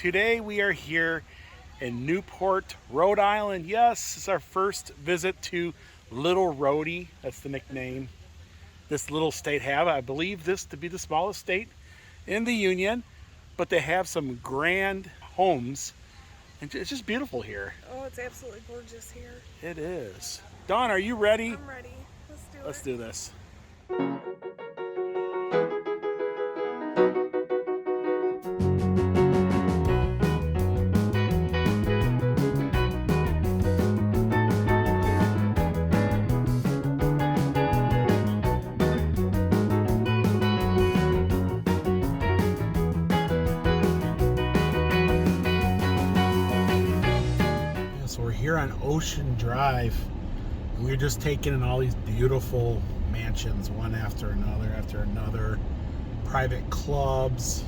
Today we are here in Newport, Rhode Island. Yes, it's our first visit to Little Rhode. That's the nickname this little state have. I believe this to be the smallest state in the Union, but they have some grand homes, and it's just beautiful here. Oh, it's absolutely gorgeous here. It is. Dawn, are you ready? I'm ready. Let's do it. Let's do this. So we're here on Ocean Drive, and we're just taking in all these beautiful mansions, one after another, private clubs.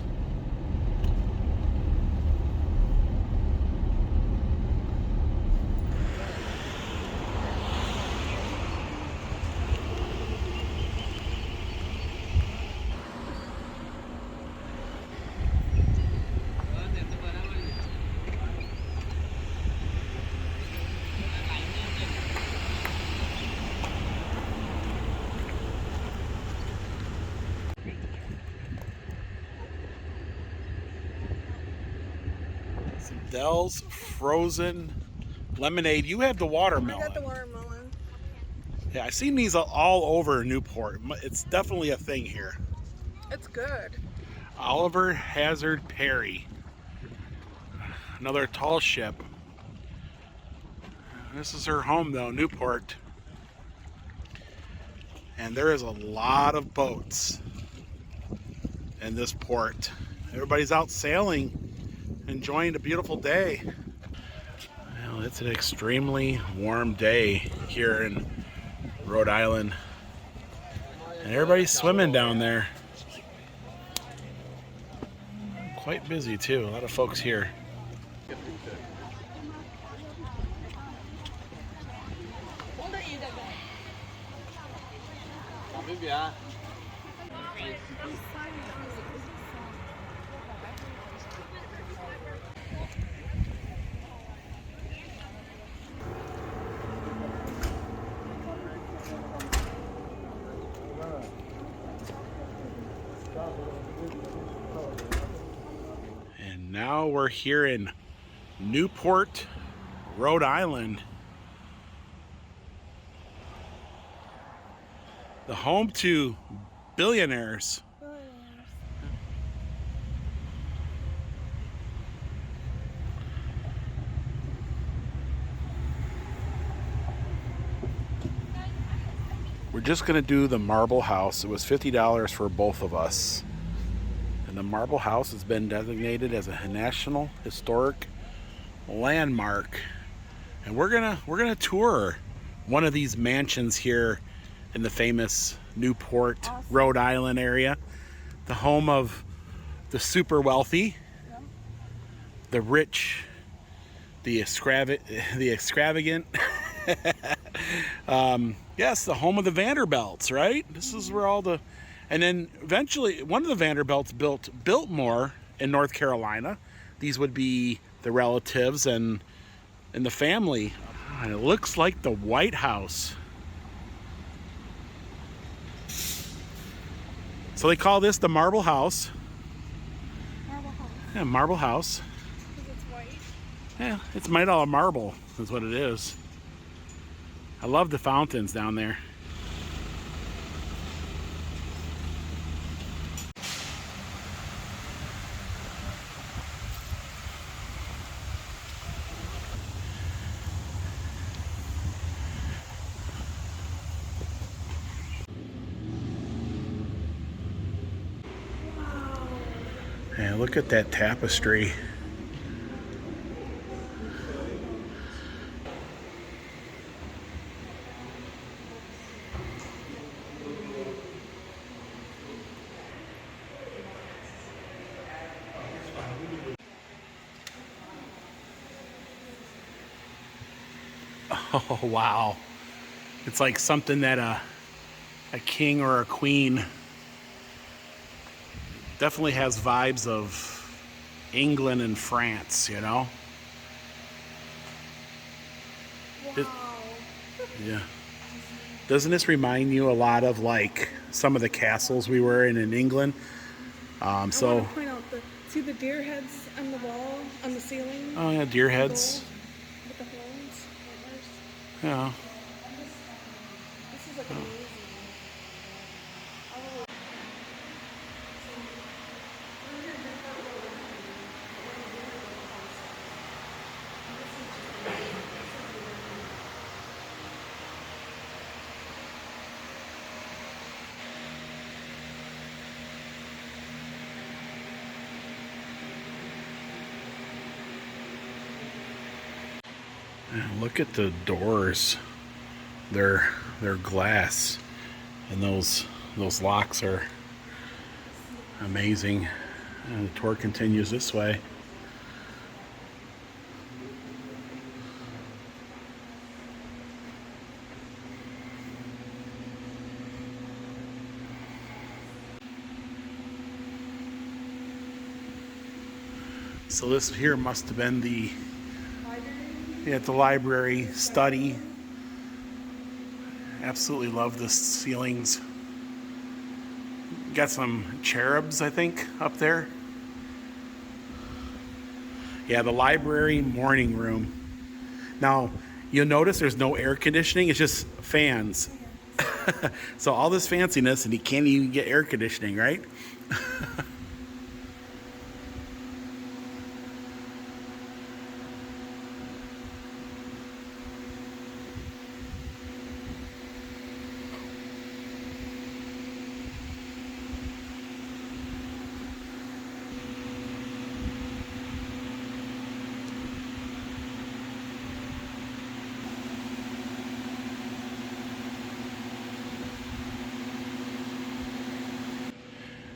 Dell's frozen lemonade. You have the watermelon. I got the watermelon. Yeah, I've seen these all over Newport. It's definitely a thing here. It's good. Oliver Hazard Perry. Another tall ship. This is her home though, Newport. And there is a lot of boats in this port. Everybody's out sailing, enjoying a beautiful day. Well, it's an extremely warm day here in Rhode Island, and everybody's swimming down there. Quite busy too, a lot of folks here. And now we're here in Newport, Rhode Island. The home to billionaires. We're just gonna do the marble house. It was $50 for both of us. And the marble house has been designated as a National Historic Landmark. And we're gonna tour one of these mansions here in the famous Newport, Rhode Island area. The home of the super wealthy, the rich, the extravagant. Yes, the home of the Vanderbilts, right? This is where all the, and then eventually one of the Vanderbilts built Biltmore in North Carolina. These would be the relatives and the family. And it looks like the White House. So they call this the Marble House. Marble house. Yeah, Marble House. Because it's white. Yeah, it's made out of marble, is what it is. I love the fountains down there. And look at that tapestry. Oh, wow. It's like something that a king or a queen definitely has vibes of England and France, you know? Wow. Yeah. Doesn't this remind you a lot of like some of the castles we were in England? I want to point out see the deer heads on the wall, on the ceiling? Oh yeah, deer heads. Gold with the horns, antlers. Yeah. This is like amazing. And look at the doors. They're glass, and those locks are amazing. And the tour continues this way. So this here must have been the library study. Absolutely love the ceilings. Got some cherubs, I think, up there. Yeah, the library morning room. Now, you'll notice there's no air conditioning, it's just fans. So all this fanciness and you can't even get air conditioning, right?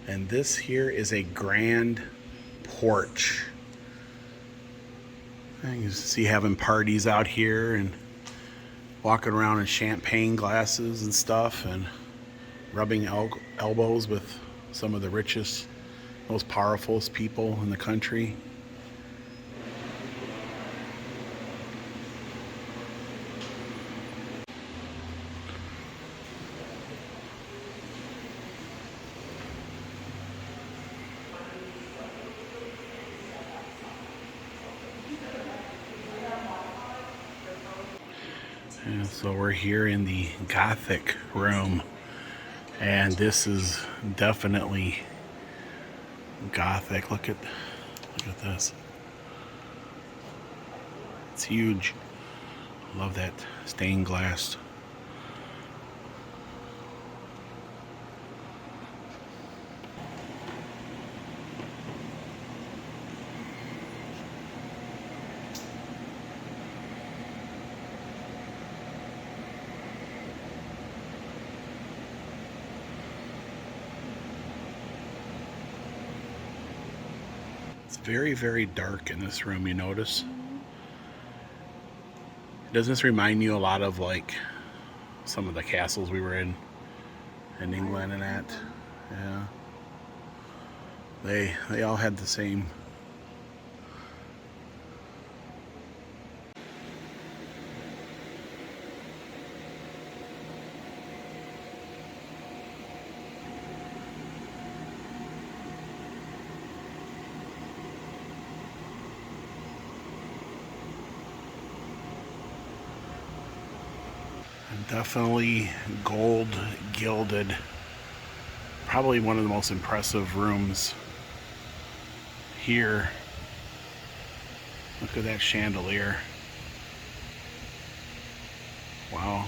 And this here is a grand porch. And you see having parties out here and walking around in champagne glasses and stuff and rubbing elbows with some of the richest, most powerful people in the country. And so we're here in the Gothic Room, and this is definitely Gothic. Look at this. It's huge. Love that stained glass. It's very, very dark in this room, you notice? Doesn't this remind you a lot of like some of the castles we were in England and that? Yeah. They all had the same. Definitely gold gilded. Probably one of the most impressive rooms here. Look at that chandelier. Wow.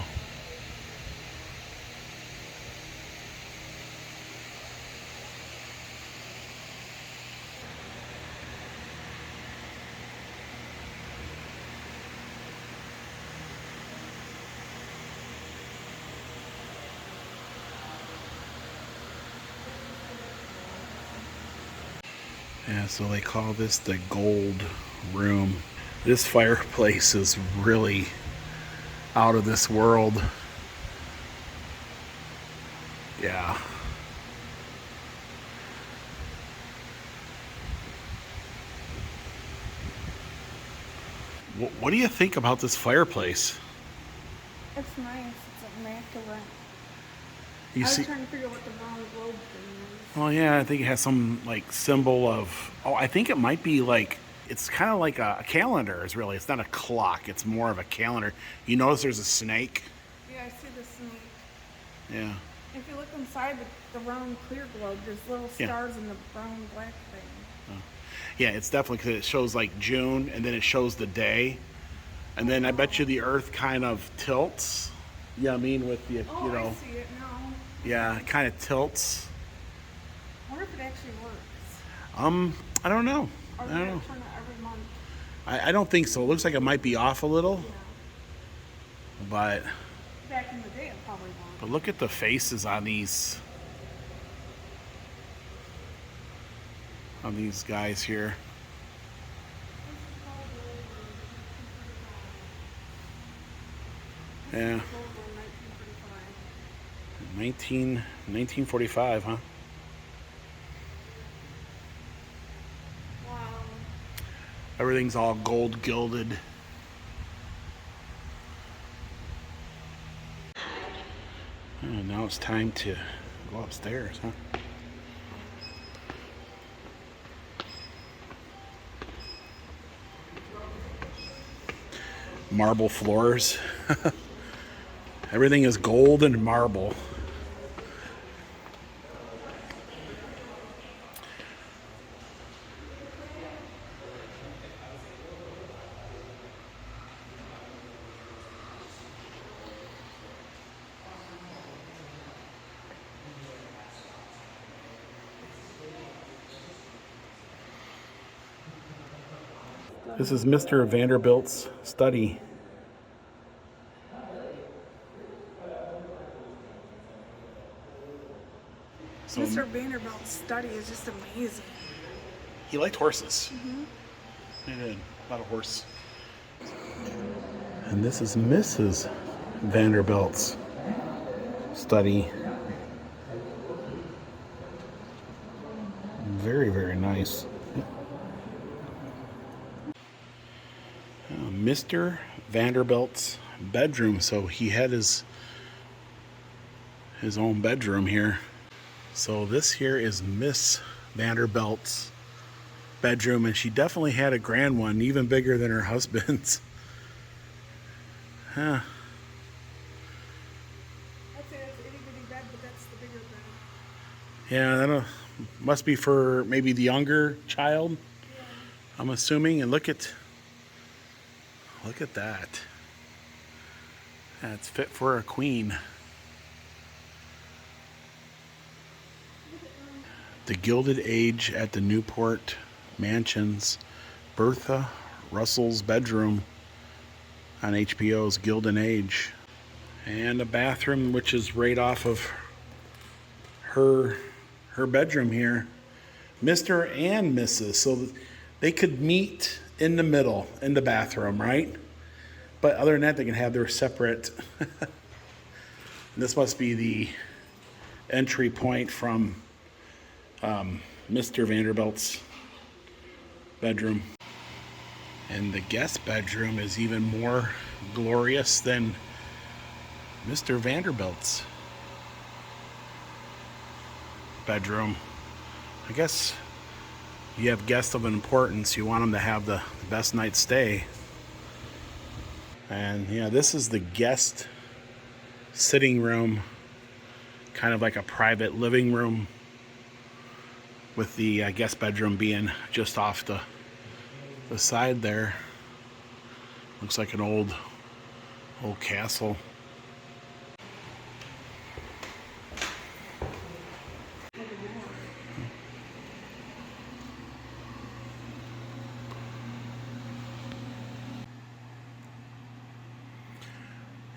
Yeah, so they call this the gold room. This fireplace is really out of this world. Yeah. What do you think about this fireplace? It's nice. It's immaculate. You I was see? trying to figure out what the round globe thing is. Oh yeah, I think it has some like symbol of. Oh, I think it might be like it's kind of like a calendar. Is really. It's not a clock. It's more of a calendar. You notice there's a snake. Yeah, I see the snake. Yeah. If you look inside the round clear globe, there's little Yeah. stars in the brown black thing. Yeah, it's definitely because it shows like June, and then it shows the day, and then I bet you the Earth kind of tilts. Yeah, I mean with the Oh, you know, I see it now. yeah, it kind of tilts. I wonder if it actually works. I don't know. Or I do don't you know. turn it every month? I don't think so. It looks like it might be off a little, Yeah. but Back in the day, it probably won't. look at the faces on these guys here. Yeah. 1945, huh? Wow. Everything's all gold gilded. And now it's time to go upstairs, huh? Marble floors. Everything is gold and marble. This is Mr. Vanderbilt's study. So Mr. Vanderbilt's study is just amazing. he liked horses. He did. A lot of horse. And this is Mrs. Vanderbilt's study. Very, very nice. Mr. Vanderbilt's bedroom. So he had his own bedroom here. So this here is Miss Vanderbilt's bedroom, and she definitely had a grand one, even bigger than her husband's. Huh. I'd say that's an itty bitty bed, but that's the bigger bed. Yeah, that must be for maybe the younger child, Yeah. I'm assuming. And look at that. That's fit for a queen. The Gilded Age at the Newport Mansions. Bertha Russell's bedroom on HBO's Gilded Age. And a bathroom which is right off of her bedroom here. Mr. and Mrs. So they could meet in the middle in the bathroom, right? But other than that, they can have their separate. This must be the entry point from Mr. Vanderbilt's bedroom. And the guest bedroom is even more glorious than Mr. Vanderbilt's bedroom. I guess you have guests of importance, you want them to have the best night's stay. And yeah, this is the guest sitting room, kind of like a private living room, with the guest bedroom being just off the side there. Looks like an old castle.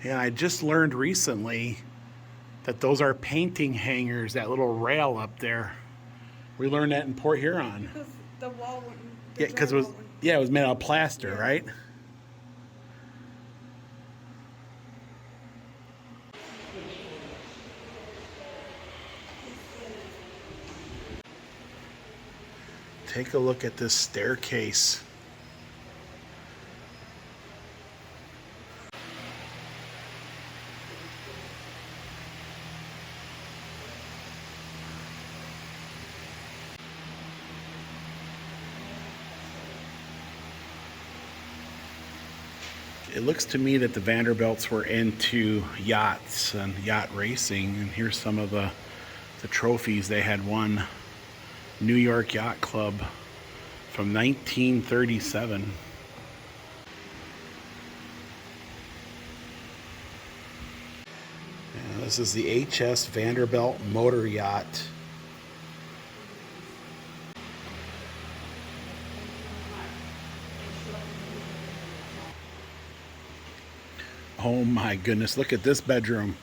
And I just learned recently that those are painting hangers, that little rail up there. We learned that in Port Huron. Because the wall wouldn't. Yeah, because it was made out of plaster, Yeah. right? Take a look at this staircase. It looks to me that the Vanderbilts were into yachts and yacht racing, and here's some of the trophies they had won. New York Yacht Club from 1937. And this is the HS Vanderbilt motor yacht. Oh my goodness, look at this bedroom.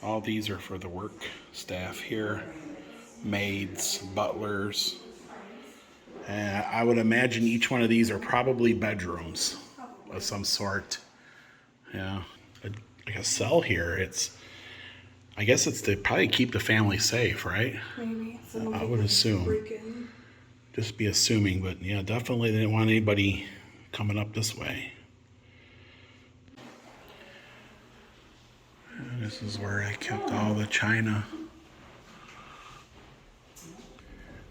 All these are for the work staff here. Maids, butlers. And I would imagine each one of these are probably bedrooms of some sort. Yeah, like a cell here. I guess it's to probably keep the family safe, right? Maybe. I would assume. Just be assuming, but yeah, definitely they didn't want anybody coming up this way. And this is where I kept all the china.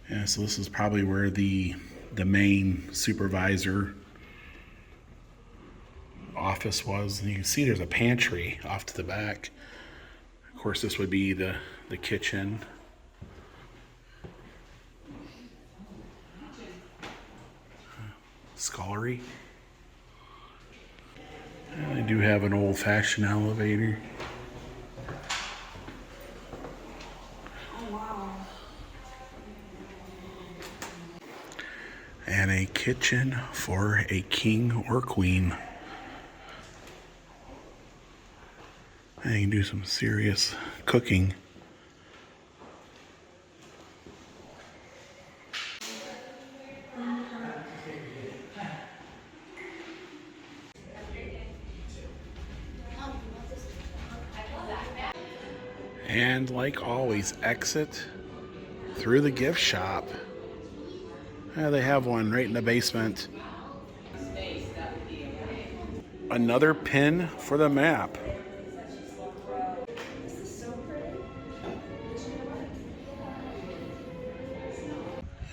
Yeah, so this is probably where the main supervisor office was. And you can see there's a pantry off to the back. Of course, this would be the kitchen. Scullery. And they do have an old-fashioned elevator. And a kitchen for a king or queen. And you can do some serious cooking. And like always, exit through the gift shop. Yeah, they have one right in the basement. Another pin for the map.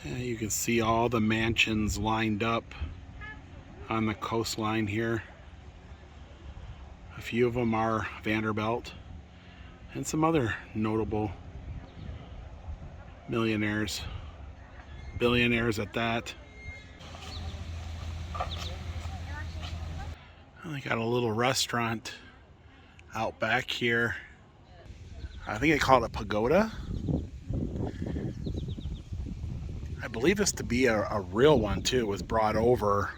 Yeah, you can see all the mansions lined up on the coastline here. A few of them are Vanderbilt, and some other notable millionaires. Billionaires at that. They got a little restaurant out back here. I think they call it a pagoda. I believe this to be a real one too. It was brought over.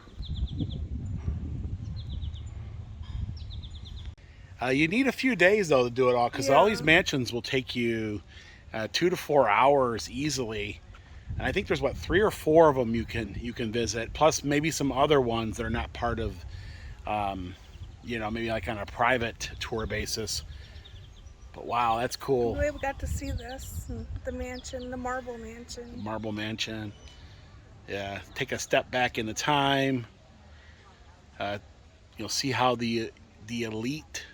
You need a few days though to do it all, because all these mansions will take you 2 to 4 hours easily. And I think there's 3 or 4 of them you can visit, plus maybe some other ones that are not part of, maybe like on a private tour basis. But wow, that's cool. We got to see this, the mansion, the marble mansion. Marble mansion. Yeah, take a step back in the time. You'll see how the elite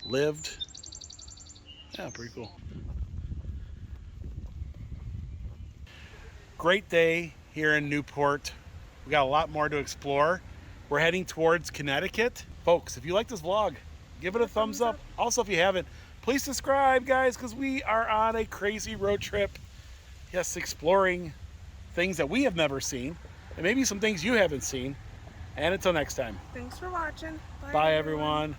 lived. Yeah, pretty cool. Great day here in Newport. We got a lot more to explore. We're heading towards Connecticut. Folks, if you like this vlog, give it a thumbs up. Also, if you haven't, please subscribe, guys, because we are on a crazy road trip. Yes, exploring things that we have never seen, and maybe some things you haven't seen. And until next time. Thanks for watching. Bye everyone.